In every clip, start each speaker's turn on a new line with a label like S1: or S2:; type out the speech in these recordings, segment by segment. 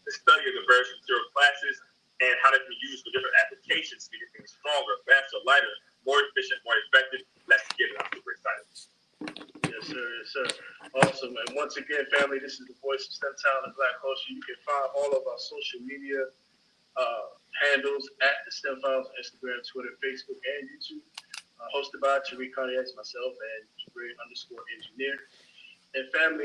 S1: the study of the various material classes, and how they can be used for different applications to make things stronger, faster, lighter, more efficient, more effective. Let's get it. I'm super excited.
S2: Yes, sir. Yes, sir. Awesome. And once again, family, this is the voice of STEM talent and Black culture. You can find all of our social media handles at the STEM Files on Instagram, Twitter, Facebook, and YouTube. Hosted by Tariq Cardiac, myself, and Jabril_engineer. And family,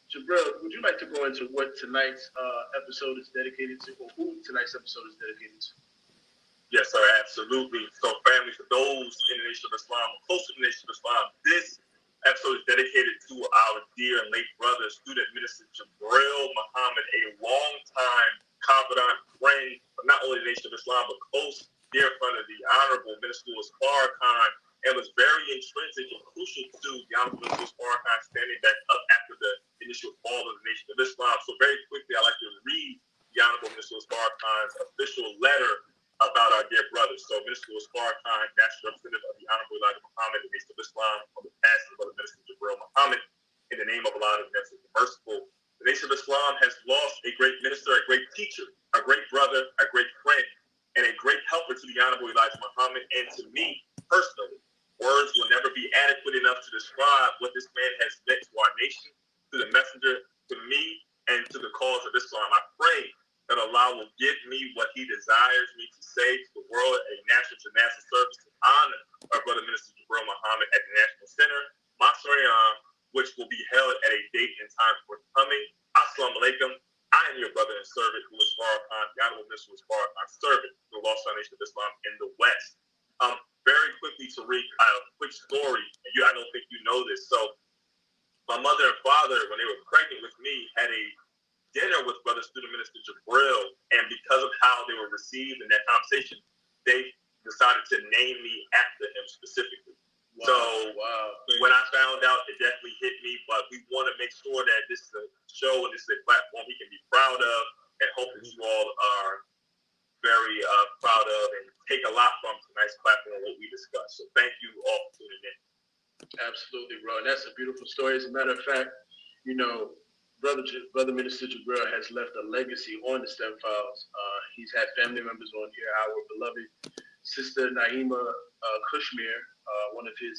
S2: Jabril, would you like to go into what tonight's episode is dedicated to, or who tonight's episode is dedicated to?
S1: Yes, sir, absolutely. So, family, for those in the Nation of Islam, close to the Nation of Islam, this episode is dedicated to our dear and late brother, student minister Jabril Muhammad, a long-time confidant, friend, of not only the Nation of Islam, but close, dear friend of the Honorable Minister Farrakhan, and was very intrinsic and crucial to the Honorable Minister Farrakhan standing back up after the initial fall of the Nation of Islam. So, very quickly, I'd like to read the Honorable Minister Farrakhan's official letter about our dear brothers. So, Minister Farrakhan, National Representative of the Honorable Elijah Muhammad, the Nation of Islam, on the passing of the Minister Jabril Muhammad, in the name of Allah, the Merciful. The Nation of Islam has lost a great minister, a great teacher, a great brother, a great friend, and a great helper to the Honorable Elijah Muhammad. And to me, personally, words will never be adequate enough to describe what this man has meant to our nation, to the messenger, to me, and to the cause of Islam. I pray that Allah will give me what he desires me to say to the world, a national to national service to honor our brother Minister Jabril Muhammad at the National Center, Masariam, which will be held at a date and time forthcoming. Assalamu alaikum. I am your brother and servant who is Farrakhan, the Honorable Minister was Farrakhan's servant to the Lost Foundation of Islam in the West. Very quickly, Tariq, a quick story, and I don't think you know this. So, my mother and father, when they were pregnant with me, had a dinner with Brother Student Minister Jabril, and because of how they were received in that conversation, they decided to name me after him specifically. Wow. So, when I found out, it definitely hit me, but we want to make sure that this is a show and this is a platform he can be proud of, and hope that you all are very proud of and take a lot from tonight's platform and what we discussed. So thank you all for tuning in.
S2: Absolutely, bro. And that's a beautiful story. As a matter of fact, you know, Brother Minister Jabril has left a legacy on the STEM Files. He's had family members on here. Our beloved sister Naima Kushmir, one of his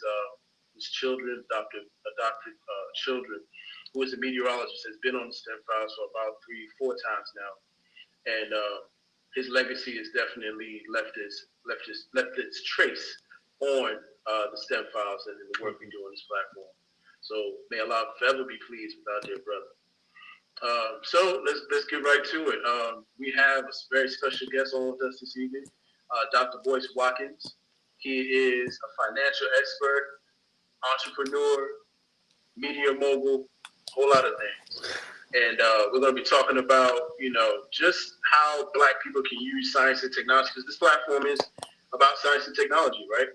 S2: children, adopted children, who is a meteorologist, has been on the STEM Files for about 3-4 times now, and his legacy has definitely left its trace on the STEM Files and in the work we do on this platform. So may Allah forever be pleased with our dear brother. So let's get right to it. We have a very special guest on with us this evening, Dr. Boyce Watkins. He is a financial expert, entrepreneur, media mogul, a whole lot of things. And we're going to be talking about, just how Black people can use science and technology, because this platform is about science and technology, right?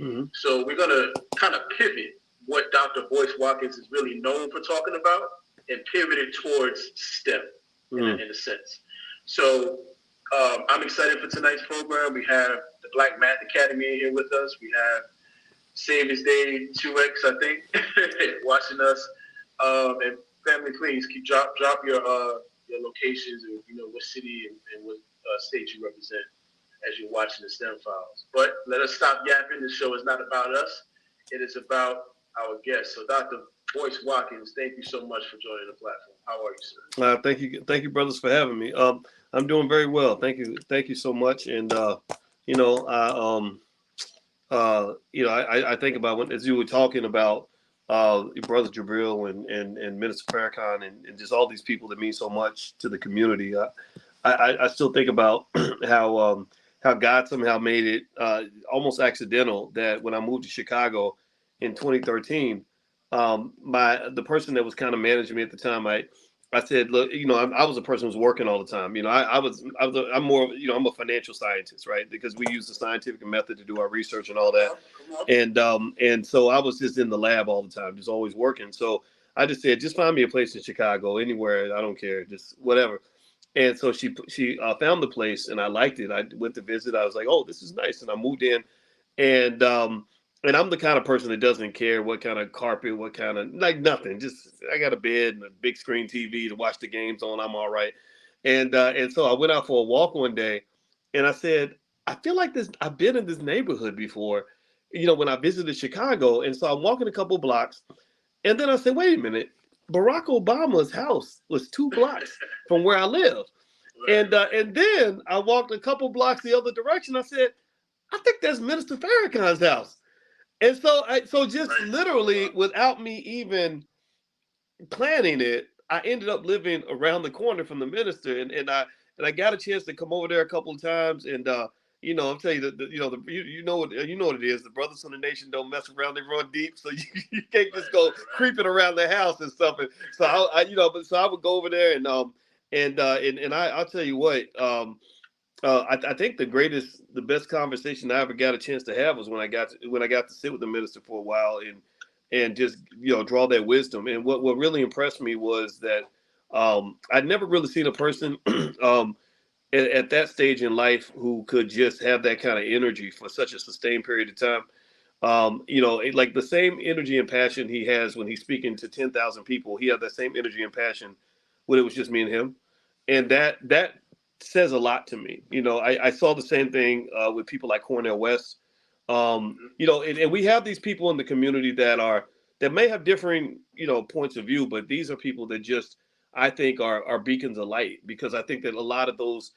S2: Mm-hmm. So we're going to kind of pivot what Dr. Boyce Watkins is really known for talking about and pivot it towards STEM in a sense. So I'm excited for tonight's program. We have the Black Math Academy in here with us. We have Save His Day 2X, I think, watching us. And family, please drop your locations and what city and what state you represent as you're watching the STEM Files. But let us stop yapping. This show is not about us. It is about our guests. So Dr. Boyce Watkins, thank you so much for joining the platform. How are you,
S3: sir? Thank you, brothers, for having me. I'm doing very well. Thank you so much. And I think about as you were talking about your brother Jabril and Minister Farrakhan and just all these people that mean so much to the community. I still think about how God somehow made it almost accidental that when I moved to Chicago in 2013, the person that was kind of managing me at the time, I said, look, I was a person who was working all the time. I'm a financial scientist, right? Because we use the scientific method to do our research and all that. And so I was just in the lab all the time, just always working. So I just said, just find me a place in Chicago, anywhere. I don't care, just whatever. And so she found the place and I liked it. I went to visit. I was like, oh, this is nice. And I moved in and and I'm the kind of person that doesn't care what kind of carpet, what kind of, like, nothing. Just, I got a bed and a big screen TV to watch the games on. I'm all right. And so I went out for a walk one day, and I said, I feel like this. I've been in this neighborhood before, when I visited Chicago. And so I'm walking a couple blocks, and then I said, wait a minute, Barack Obama's house was 2 blocks from where I live. And then I walked a couple blocks the other direction. I said, I think that's Minister Farrakhan's house. And so just literally without me even planning it, I ended up living around the corner from the minister, and I got a chance to come over there a couple of times, and I'm telling you that you know what it is. The brothers from the nation don't mess around; they run deep, so you can't just go creeping around the house and stuff. And so so I would go over there, I'll tell you what. I think the best conversation I ever got a chance to have was when I got to sit with the minister for a while and just draw that wisdom. And what really impressed me was that I'd never really seen a person at that stage in life who could just have that kind of energy for such a sustained period of time. Like the same energy and passion he has when he's speaking to 10,000 people, he had that same energy and passion when it was just me and him, and that says a lot to me. I saw the same thing with people like Cornel West. And we have these people in the community that may have differing, points of view, but these are people that just, I think, are beacons of light, because I think that a lot of those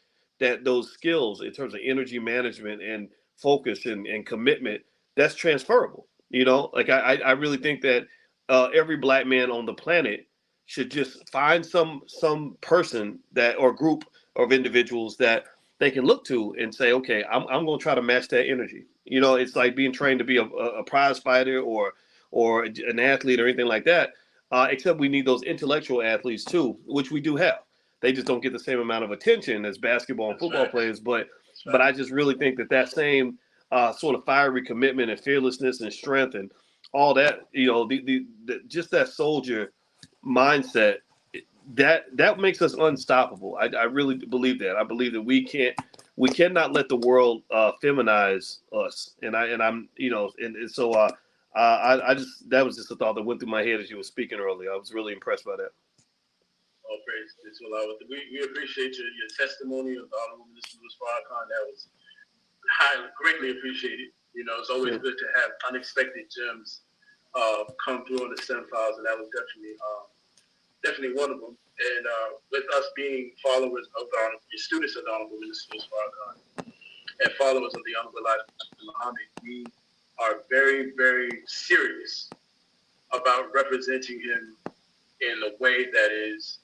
S3: skills in terms of energy management and focus and commitment, that's transferable. Like I really think that every black man on the planet should just find some person that, or group of individuals that they can look to and say, okay, I'm going to try to match that energy. It's like being trained to be a prize fighter or an athlete or anything like that. Except we need those intellectual athletes too, which we do have. They just don't get the same amount of attention as basketball and football players. But I just really think that same sort of fiery commitment and fearlessness and strength and all that, just that soldier mindset, that makes us unstoppable. I really believe that. I believe that we cannot let the world feminize us. So I just, that was just a thought that went through my head as you were speaking earlier. I was really impressed by that.
S2: All praise to Allah. We appreciate your testimony of the Honorable Minister Farrakhan. That was highly, greatly appreciated. It's always good to have unexpected gems come through on the STEM files, and that was definitely one of them. And with us being followers of the Honorable, students of the Honorable Minister Farrakhan, and followers of the Honorable Elijah Muhammad, we are very, very serious about representing him in a way that is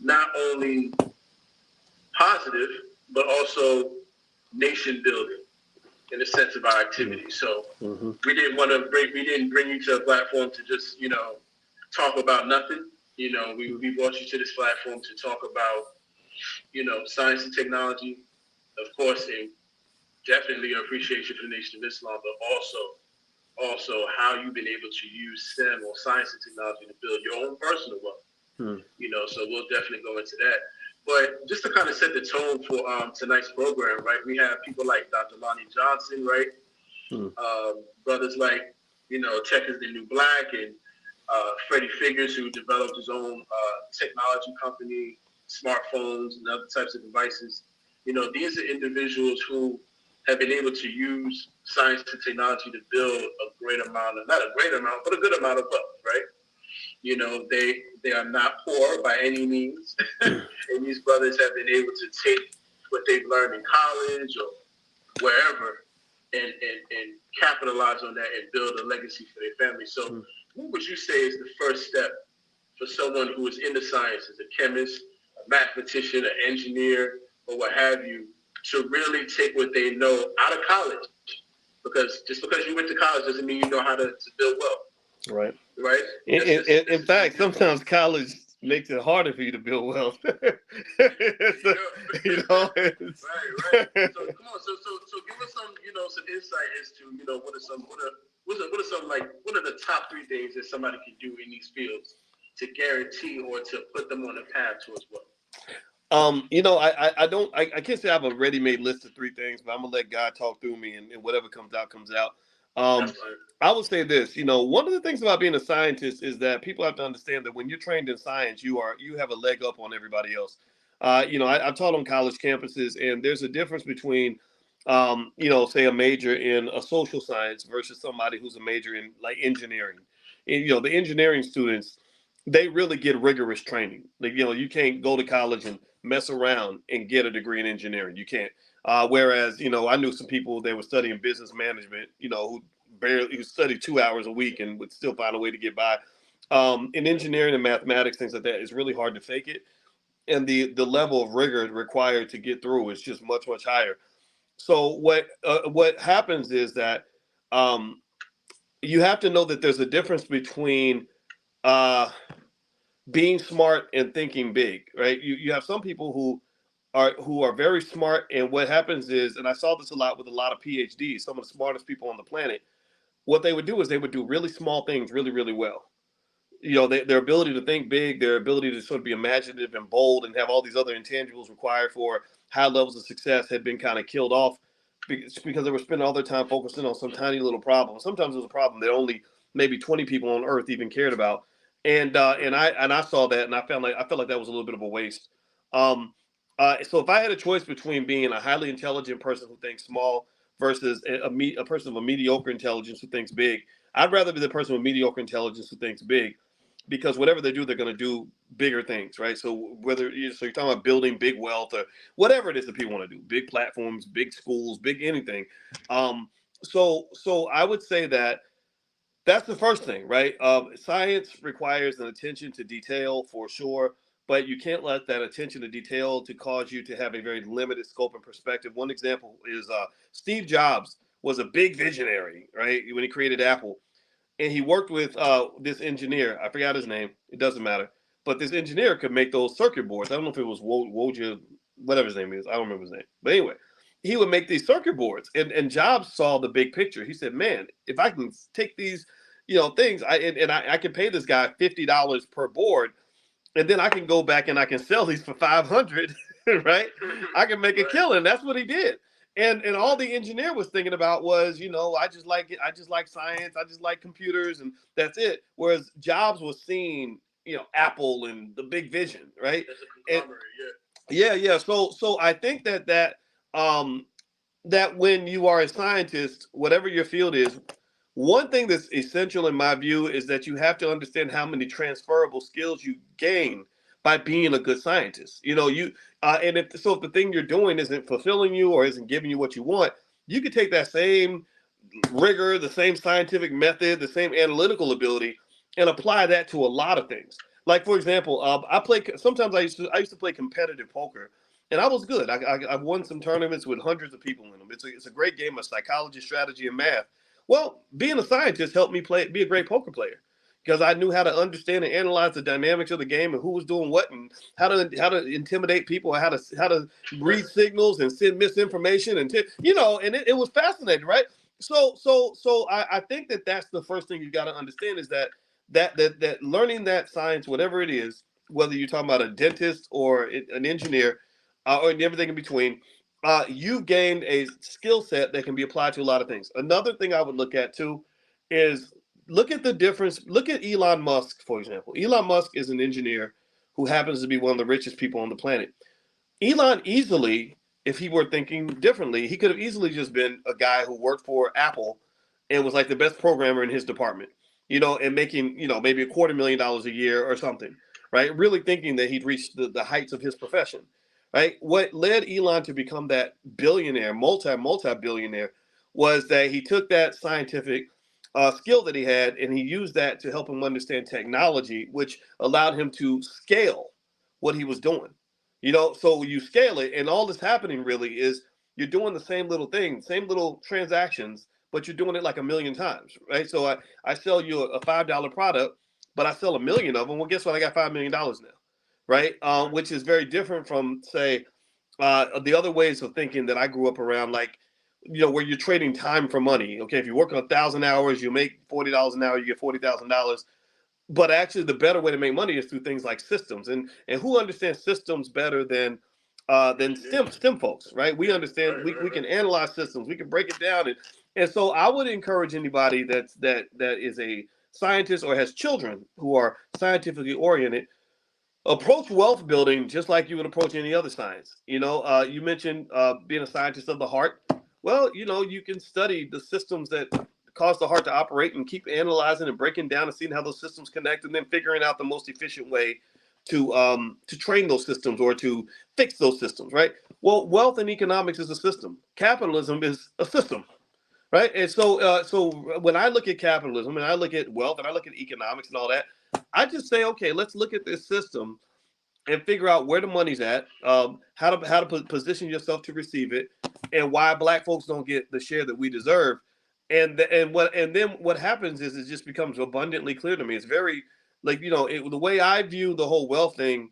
S2: not only positive, but also nation building in the sense of our activity. So we didn't bring you to a platform to just, talk about nothing. We brought you to this platform to talk about, science and technology, of course, and definitely appreciation for the Nation of Islam, but also how you've been able to use STEM or science and technology to build your own personal wealth. So we'll definitely go into that. But just to kind of set the tone for tonight's program, right? We have people like Dr. Lonnie Johnson, right? Brothers like, Tech is the New Black, and Freddie Figures, who developed his own technology company, smartphones and other types of devices. These are individuals who have been able to use science and technology to build a great amount of, not a great amount, but a good amount of wealth, right? They are not poor by any means. And these brothers have been able to take what they've learned in college or wherever and capitalize on that and build a legacy for their family. So what would you say is the first step for someone who is in the sciences, a chemist, a mathematician, an engineer, or what have you, to really take what they know out of college? Because just because you went to college doesn't mean you know how to build wealth. Right.
S3: In fact, sometimes college makes it harder for you to build wealth.
S2: Right. So come on. So give us some, some insight as to, what are the top 3 things that somebody can do in these fields to guarantee or to put them on a path towards wealth?
S3: I can't say I have a ready-made list of 3 things, but I'm gonna let God talk through me, and whatever comes out comes out. Um, I would say this, one of the things about being a scientist is that people have to understand that when you're trained in science, you have a leg up on everybody else. I've taught on college campuses, and there's a difference between, say a major in a social science versus somebody who's a major in like engineering. And, the engineering students, they really get rigorous training. Like, you can't go to college and mess around and get a degree in engineering. You can't. Whereas, I knew some people that were studying business management, who studied 2 hours a week and would still find a way to get by. In engineering and mathematics, things like that, it's really hard to fake it. And the level of rigor required to get through is just much, much higher. So what happens is that you have to know that there's a difference between being smart and thinking big, right? You have some people who are very smart, and what happens is, and I saw this a lot with a lot of PhDs, some of the smartest people on the planet. What they would do is they would do really small things really, really well. Their ability to think big, their ability to sort of be imaginative and bold and have all these other intangibles required for high levels of success had been kind of killed off because they were spending all their time focusing on some tiny little problem. Sometimes it was a problem that only maybe 20 people on Earth even cared about. And I saw that, and I felt like that was a little bit of a waste. So if I had a choice between being a highly intelligent person who thinks small versus a person of a mediocre intelligence who thinks big, I'd rather be the person with mediocre intelligence who thinks big, because whatever they do, they're going to do bigger things, right? So you're talking about building big wealth or whatever it is that people want to do, big platforms, big schools, big anything. So I would say that that's the first thing, right? Science requires an attention to detail for sure, but you can't let that attention to detail to cause you to have a very limited scope and perspective. One example is Steve Jobs was a big visionary, right? When he created Apple, and he worked with this engineer. I forgot his name. It doesn't matter. But this engineer could make those circuit boards. I don't know if it was Wojciech, whatever his name is. I don't remember his name. But anyway, he would make these circuit boards. And Jobs saw the big picture. He said, man, if I can take these, things, I can pay this guy $50 per board, and then I can go back and I can sell these for 500, right? I can make a killing. That's what he did. And all the engineer was thinking about was, I just like it. I just like science. I just like computers, and that's it. Whereas Jobs was seeing, Apple and the big vision, right? And, yeah. So I think that when you are a scientist, whatever your field is, one thing that's essential in my view is that you have to understand how many transferable skills you gain by being a good scientist. If the thing you're doing isn't fulfilling you or isn't giving you what you want, you could take that same rigor, the same scientific method, the same analytical ability, and apply that to a lot of things. Like, for example, sometimes I used to play competitive poker, and I was good. I've won some tournaments with hundreds of people in them. It's a great game of psychology, strategy, and math. Well, being a scientist helped me be a great poker player, because I knew how to understand and analyze the dynamics of the game and who was doing what and how to intimidate people, how to read signals and send misinformation, and it was fascinating, right? So I think that's the first thing you got to understand is that learning that science, whatever it is, whether you're talking about a dentist or an engineer or everything in between, you've gained a skill set that can be applied to a lot of things. Another thing I would look at too is look at the difference. Look at Elon Musk, for example. Elon Musk is an engineer who happens to be one of the richest people on the planet. Elon easily, if he were thinking differently, he could have easily just been a guy who worked for Apple and was like the best programmer in his department, and making, maybe $250,000 a year or something, right? Really thinking that he'd reached the heights of his profession. Right. What led Elon to become that billionaire, multi-billionaire, was that he took that scientific skill that he had and he used that to help him understand technology, which allowed him to scale what he was doing. So you scale it, and all that's happening really is you're doing the same little thing, same little transactions, but you're doing it like a million times, right? So I sell you a $5 product, but I sell a million of them. Well, guess what? I got $5 million now, right? Which is very different from, say, the other ways of thinking that I grew up around, like, where you're trading time for money. Okay, if you work on 1,000 hours, you make $40 an hour, you get $40,000. But actually, the better way to make money is through things like systems. And who understands systems better than than STEM folks, right? We understand, we can analyze systems, we can break it down. And so I would encourage anybody that is a scientist or has children who are scientifically oriented, approach wealth building just like you would approach any other science. You mentioned being a scientist of the heart. Well, you can study the systems that cause the heart to operate and keep analyzing and breaking down and seeing how those systems connect, and then figuring out the most efficient way to train those systems or to fix those systems, right? Well, wealth and economics is a system. Capitalism is a system, right? And so when I look at capitalism and I look at wealth and I look at economics and all that, I just say, okay, let's look at this system and figure out where the money's at, how to position yourself to receive it, and why Black folks don't get the share that we deserve. And then what happens is it just becomes abundantly clear to me. It's very the way I view the whole wealth thing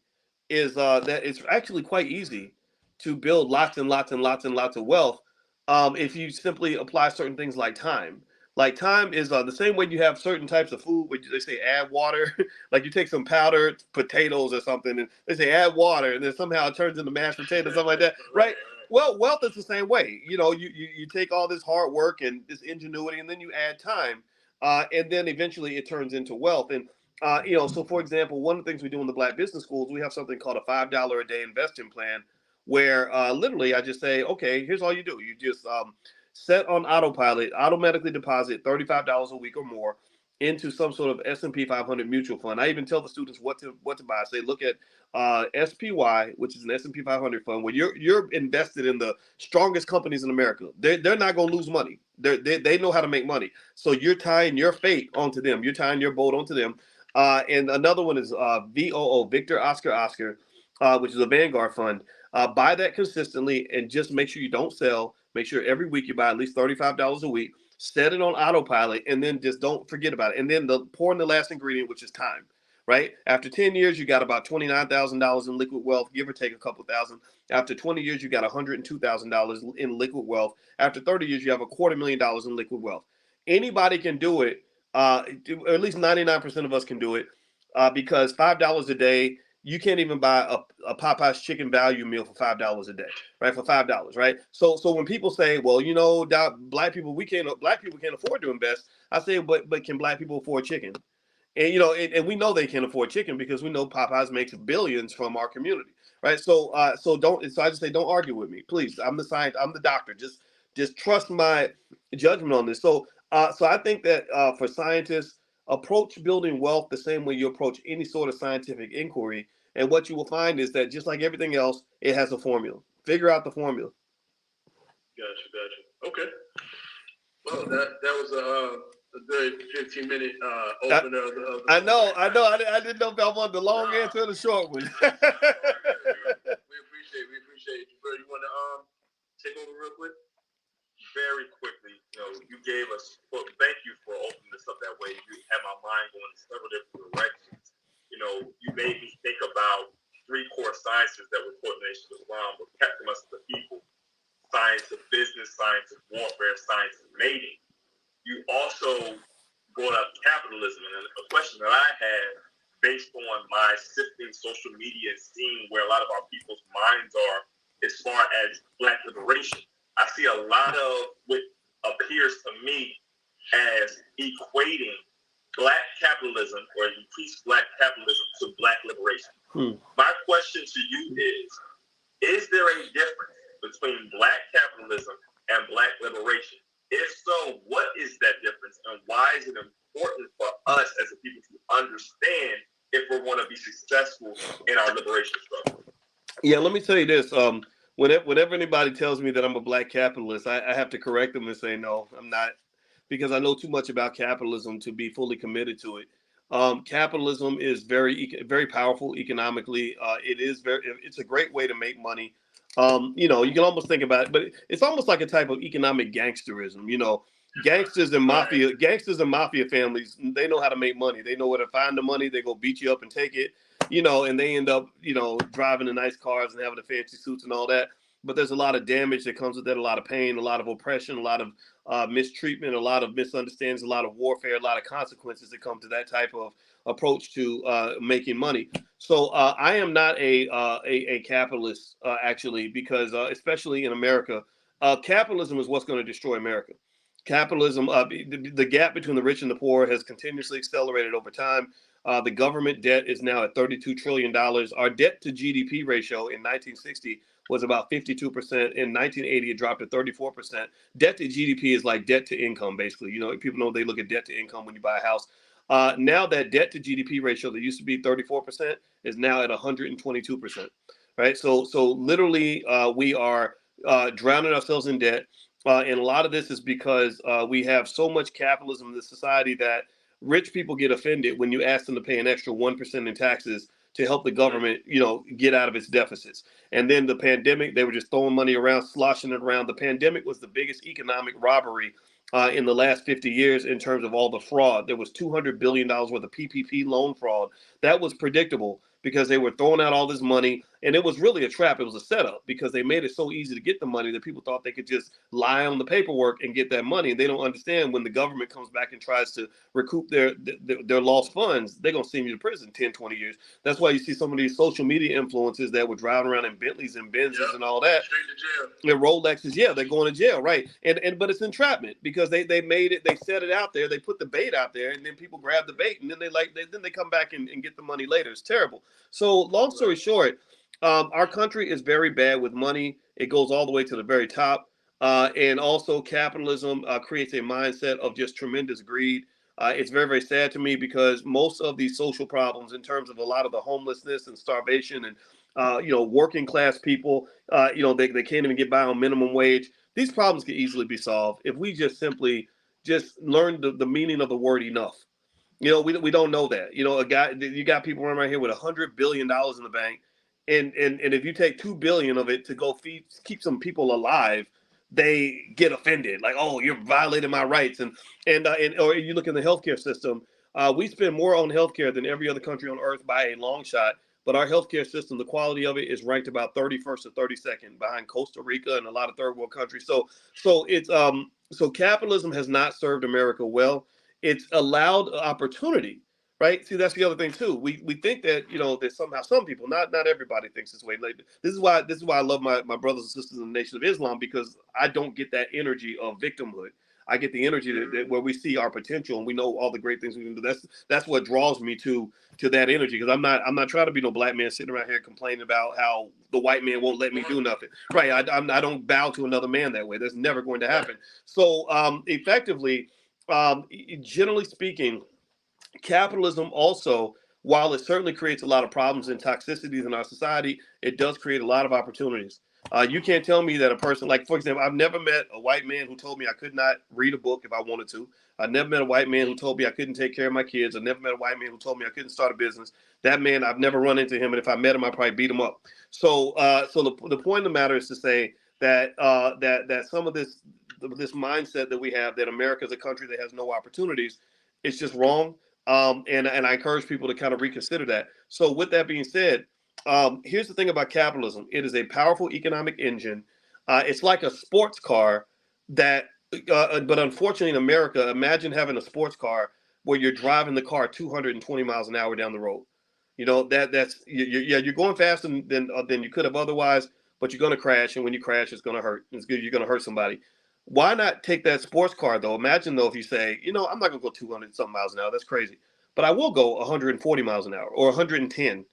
S3: is that it's actually quite easy to build lots and lots and lots and lots of wealth if you simply apply certain things like time. Like time is the same way you have certain types of food where they say add water. Like you take some powdered potatoes or something and they say add water, and then somehow it turns into mashed potatoes, something like that, right? Well, wealth is the same way. You take all this hard work and this ingenuity, and then you add time, and then eventually it turns into wealth. And so for example, one of the things we do in the Black business schools, we have something called a $5 a day investing plan, where literally I just say, okay, here's all you do. You just set on autopilot, automatically deposit $35 a week or more into some sort of S&P 500 mutual fund. I even tell the students what to buy. I say, look at SPY, which is an S&P 500 fund, where you're invested in the strongest companies in America. They're not going to lose money. They know how to make money. So you're tying your fate onto them. You're tying your boat onto them. And another one is VOO, Victor Oscar, which is a Vanguard fund. Buy that consistently and just make sure you don't sell. Make sure every week you buy at least $35 a week. Set it on autopilot, and then just don't forget about it. And then pour in the last ingredient, which is time, right? After 10 years, you got about $29,000 in liquid wealth, give or take a couple thousand. After 20 years, you got $102,000 in liquid wealth. After 30 years, you have $250,000 in liquid wealth. Anybody can do it. Or at least 99% of us can do it because $5 a day, you can't even buy a Popeye's chicken value meal for $5 a day, right? For $5, right? So when people say, well, Black people can't afford to invest, I say, but can Black people afford chicken? And and we know they can't afford chicken because we know Popeyes makes billions from our community, right? So I just say, don't argue with me, please. I'm the doctor. Just trust my judgment on this. So I think that for scientists, approach building wealth the same way you approach any sort of scientific inquiry. And what you will find is that just like everything else, it has a formula. Figure out the formula.
S2: Gotcha. Okay. Well, that was a good 15-minute opener.
S3: I know. I didn't know if I wanted the long answer or the short one.
S2: We appreciate you. Bro, you want to take over real quick?
S1: Very quickly, you gave us. Well, thank you for opening this up that way. You had my mind going in several different directions. You made me think about three core sciences that were taught in the Nation of Islam, but kept them us the people: science of business, science of warfare, science of mating. You also brought up capitalism, and a question that I had, based on my sifting social media and seeing where a lot of our people's minds are as far as Black liberation. I see a lot of what appears to me as equating Black capitalism or increased Black capitalism to Black liberation. My question to you is there a difference between Black capitalism and Black liberation? If so, what is that difference, and why is it important for us as a people to understand if we want to be successful in our liberation struggle?
S3: Yeah, let me tell you this. Whenever anybody tells me that I'm a Black capitalist, I have to correct them and say, no, I'm not, because I know too much about capitalism to be fully committed to it. Capitalism is very, very powerful economically. It's a great way to make money. You can almost think about it, but it's almost like a type of economic gangsterism. Gangsters and mafia families, they know how to make money. They know where to find the money. They go beat you up and take it. And they end up, driving the nice cars and having the fancy suits and all that. But there's a lot of damage that comes with that, a lot of pain, a lot of oppression, a lot of mistreatment, a lot of misunderstandings, a lot of warfare, a lot of consequences that come to that type of approach to making money. So I am not a capitalist actually, because especially in America, capitalism is what's going to destroy America. Capitalism, the gap between the rich and the poor has continuously accelerated over time. The government debt is now at $32 trillion. Our debt to GDP ratio in 1960 was about 52%. In 1980, it dropped to 34%. Debt to GDP is like debt to income, basically. People know they look at debt to income when you buy a house. Now that debt to GDP ratio that used to be 34% is now at 122%. Right. So literally, we are drowning ourselves in debt. And a lot of this is because we have so much capitalism in this society that rich people get offended when you ask them to pay an extra 1% in taxes to help the government, get out of its deficits. And then the pandemic, they were just throwing money around, sloshing it around. The pandemic was the biggest economic robbery in the last 50 years in terms of all the fraud. There was $200 billion worth of PPP loan fraud. That was predictable because they were throwing out all this money, and it was really a trap. It was a setup because they made it so easy to get the money that people thought they could just lie on the paperwork and get that money. And they don't understand when the government comes back and tries to recoup their lost funds, they're going to send you to prison 10, 20 years. That's why you see some of these social media influencers that were driving around in Bentleys and Benzes and all that.
S2: Straight to jail.
S3: And Rolexes, yeah, they're going to jail, right? But it's entrapment because they made it, they set it out there, they put the bait out there, and then people grab the bait, and then they come back and get the money later. It's terrible. So long story short, our country is very bad with money. It goes all the way to the very top. And also capitalism creates a mindset of just tremendous greed. It's very, very sad to me because most of these social problems in terms of a lot of the homelessness and starvation and, working class people, they can't even get by on minimum wage. These problems can easily be solved if we just simply just learn the meaning of the word enough. We don't know that. You got people running around here with $100 billion in the bank. And if you take 2 billion of it to go keep some people alive, they get offended, like, oh, you're violating my rights. And or you look in the healthcare system, we spend more on healthcare than every other country on earth by a long shot. But our healthcare system, the quality of it is ranked about 31st or 32nd behind Costa Rica and a lot of third world countries. So it's so capitalism has not served America well. It's allowed opportunity. Right. See, that's the other thing too. We think that that somehow some people, not everybody, thinks this way. Like, this is why I love my brothers and sisters in the Nation of Islam, because I don't get that energy of victimhood. I get the energy that where we see our potential and we know all the great things we can do. That's what draws me to that energy, because I'm not trying to be no black man sitting around here complaining about how the white man won't let me do nothing. Right. I don't bow to another man that way. That's never going to happen. So effectively, generally speaking, capitalism also, while it certainly creates a lot of problems and toxicities in our society, it does create a lot of opportunities. You can't tell me that a person, like, for example, I've never met a white man who told me I could not read a book if I wanted to. I never met a white man who told me I couldn't take care of my kids. I never met a white man who told me I couldn't start a business. That man, I've never run into him, and if I met him, I'd probably beat him up. So the point of the matter is to say that that some of this mindset that we have, that America is a country that has no opportunities, it's just wrong. And I encourage people to kind of reconsider that. So with that being said, here's the thing about capitalism. It is a powerful economic engine. It's like a sports car but unfortunately in America, imagine having a sports car where you're driving the car 220 miles an hour down the road. You're going faster than you could have otherwise, but you're going to crash. And when you crash, it's going to hurt. You're going to hurt somebody. Why not take that sports car, though? Imagine, though, if you say, I'm not going to go 200 something miles an hour. That's crazy. But I will go 140 miles an hour or 110,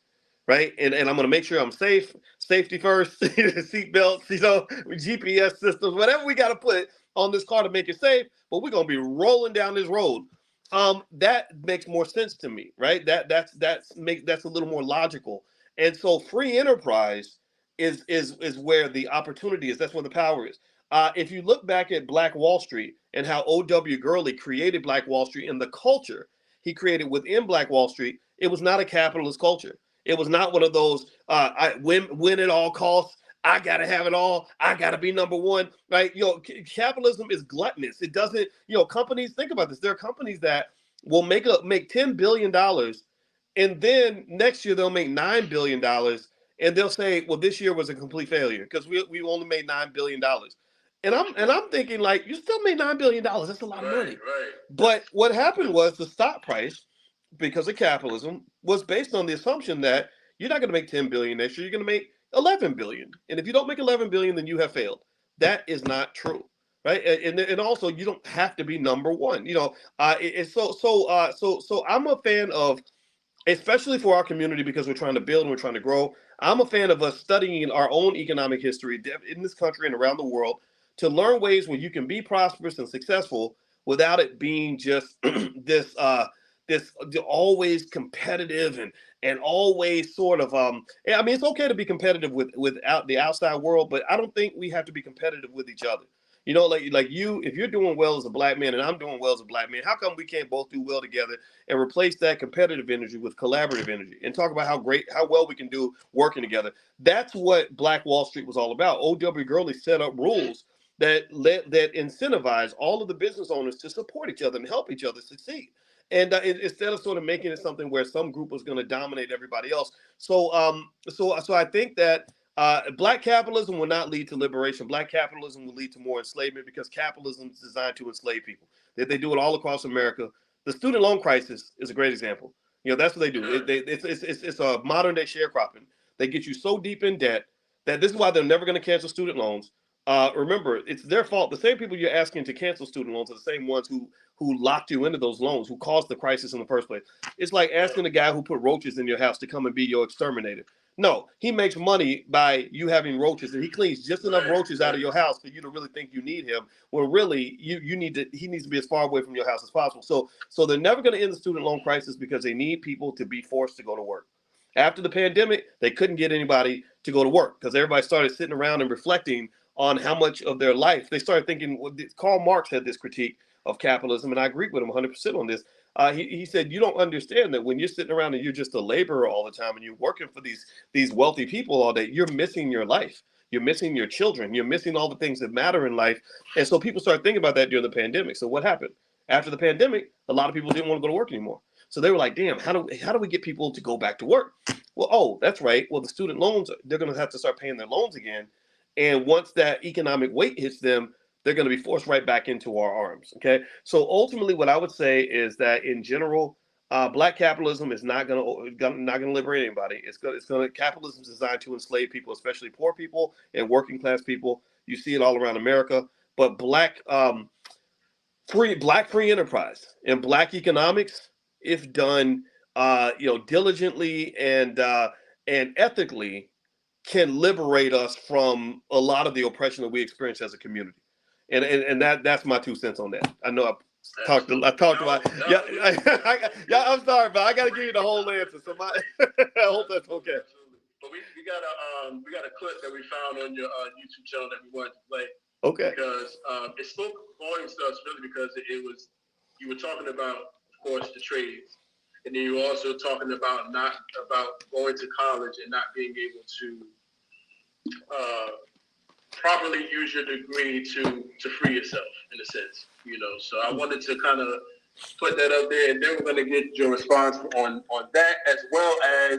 S3: right? And I'm going to make sure I'm safe. Safety first, seat belts, GPS systems, whatever we got to put on this car to make it safe. But we're going to be rolling down this road. That makes more sense to me, right? That's a little more logical. And so free enterprise is where the opportunity is. That's where the power is. If you look back at Black Wall Street and how O.W. Gurley created Black Wall Street and the culture he created within Black Wall Street, it was not a capitalist culture. It was not one of those win at all costs. I got to have it all. I got to be number one, right? Capitalism is gluttonous. It doesn't, companies, think about this. There are companies that will make $10 billion, and then next year they'll make $9 billion, and they'll say, well, this year was a complete failure because we only made $9 billion. And I'm thinking, like, you still made $9 billion. That's a lot of money.
S2: Right.
S3: But what happened was the stock price because of capitalism, was based on the assumption that you're not going to make 10 billion next year, you're going to make 11 billion. And if you don't make 11 billion, then you have failed. That is not true. Right. And also you don't have to be number one. So I'm a fan of, especially for our community, because we're trying to build and we're trying to grow. I'm a fan of us studying our own economic history in this country and around the world to learn ways where you can be prosperous and successful without it being just this always competitive and always sort of I mean, it's okay to be competitive without the outside world, but I don't think we have to be competitive with each other. Like you, if you're doing well as a black man and I'm doing well as a black man, how come we can't both do well together and replace that competitive energy with collaborative energy and talk about how well we can do working together? That's what Black Wall Street was all about. O.W. Gurley set up rules that incentivize all of the business owners to support each other and help each other succeed. And instead of sort of making it something where some group was going to dominate everybody else. So I think that black capitalism will not lead to liberation. Black capitalism will lead to more enslavement because capitalism is designed to enslave people. They do it all across America. The student loan crisis is a great example. That's what they do. It's a modern day sharecropping. They get you so deep in debt that this is why they're never going to cancel student loans. Remember, it's their fault. The same people you're asking to cancel student loans are the same ones who locked you into those loans, who caused the crisis in the first place. It's like asking a guy who put roaches in your house to come and be your exterminator. No, he makes money by you having roaches, and he cleans just enough roaches out of your house for you to really think you need him. Well, really, he needs to be as far away from your house as possible. So they're never going to end the student loan crisis because they need people to be forced to go to work. After the pandemic, they couldn't get anybody to go to work because everybody started sitting around and reflecting on how much of their life they started thinking. Karl Marx had this critique of capitalism, and I agree with him 100% on this. He said, you don't understand that when you're sitting around and you're just a laborer all the time and you're working for these wealthy people all day, you're missing your life. You're missing your children. You're missing all the things that matter in life. And so people started thinking about that during the pandemic. So what happened? After the pandemic, a lot of people didn't want to go to work anymore. So they were like, damn, how do we get people to go back to work? Well, oh, that's right. Well, the student loans, they're going to have to start paying their loans again. And once that economic weight hits them, they're going to be forced right back into our arms. Okay. So ultimately, what I would say is that in general, black capitalism is not going to liberate anybody. Capitalism is designed to enslave people, especially poor people and working class people. You see it all around America. But black free enterprise and black economics, if done diligently and ethically, can liberate us from a lot of the oppression that we experience as a community. And that's my 2 cents on that. I know I talked about. Yeah, I'm sorry, but I got to give you the whole answer. So I hope that's okay.
S2: But we got a clip that we found on your YouTube channel that we wanted to play.
S3: Okay.
S2: Because it spoke volumes to us really because you were talking about, of course, the trades, and then you were also talking about going to college and not being able to properly use your degree to free yourself, in a sense, So I wanted to kind of put that up there, and then we're going to get your response on that, as well as